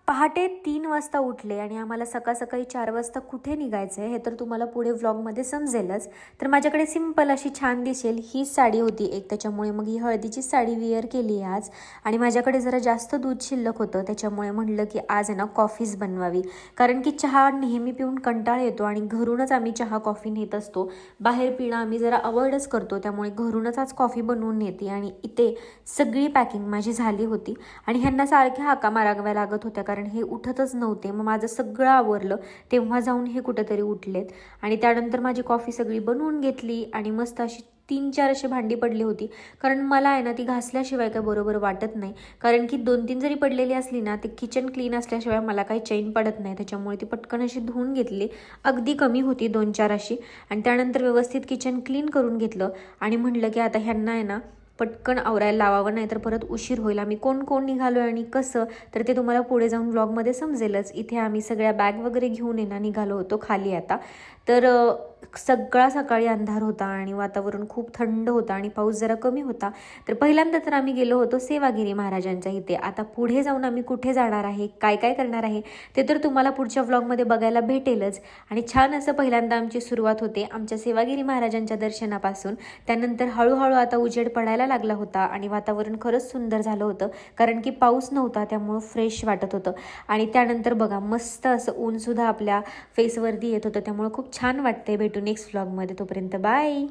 पहाटे 3 वाजता उठले आणि आम्हाला सकाळी 4 वाजता कुठे निघायचं आहे हे तर तुम्हाला पुढे व्लॉगमध्ये समजेलच. तर माझ्याकडे सिंपल अशी छान दिसेल ही साडी होती एक, त्याच्यामुळे मग ही हळदीची साडी वेअर केली आहे आज. आणि माझ्याकडे जरा जास्त दूध शिल्लक होतं, त्याच्यामुळे म्हटलं की आज आहे ना कॉफीच बनवावी. कारण की चहा नेहमी पिऊन कंटाळा येतो आणि घरूनच आम्ही चहा कॉफी नेत असतो. बाहेर पिणं आम्ही जरा अवॉइडच करतो, त्यामुळे घरूनच आज कॉफी बनवून नेते. आणि इथे सगळी पॅकिंग माझी झाली होती आणि ह्यांना सारख्या हाका माराव्या लागत होत्या कारण हे उठतच नव्हते. मग माझं सगळं आवरलं तेव्हा जाऊन हे कुठेतरी उठलेत. आणि त्यानंतर माझी कॉफी सगळी बनवून घेतली आणि मस्त अशी 3-4 अशी भांडी पडली होती. कारण मला आहे ना ती घासल्याशिवाय काय बरोबर वाटत नाही. कारण की 2-3 जरी पडलेली असली ना ते किचन क्लीन असल्याशिवाय मला काही चैन पडत नाही. त्याच्यामुळे ती पटकन अशी धुवून घेतली. अगदी कमी होती 2-4 अशी. आणि त्यानंतर व्यवस्थित किचन क्लीन करून घेतलं आणि म्हटलं की आता ह्यांना आहे ना पटकन आवरायला लावावं, नाही तर परत उशीर होईल. आम्ही कोण कोण निघालो आणि कसं तर ते तुम्हाला पुढे जाऊन व्लॉगमध्ये समजेलच. इथे आम्ही सगळ्या बॅग वगैरे घेऊन निघालो होतो खाली आता. तर सगळा सकाळी अंधार होता आणि वातावरण खूप थंड होतं आणि पाऊस जरा कमी होता. तर पहिल्यांदा तर आम्ही गेलो होतो सेवागिरी महाराजांच्या इथे. आता पुढे जाऊन आम्ही कुठे जाणार आहे, काय काय करणार आहे ते तर तुम्हाला पुढच्या व्लॉगमध्ये बघायला भेटेलच. आणि छान असं पहिल्यांदा आमची सुरुवात होते आमच्या सेवागिरी महाराजांच्या दर्शनापासून. त्यानंतर हळूहळू आता उजेड पडायला लागला होता आणि वातावरण खरंच सुंदर झालं होतं कारण की पाऊस नव्हता, त्यामुळं फ्रेश वाटत होतं. आणि त्यानंतर बघा मस्त असं ऊनसुद्धा आपल्या फेसवरती येत होतं, त्यामुळे खूप छान वाटतंय. भेटू नेक्स्ट व्लॉगमध्ये, तोपर्यंत बाय.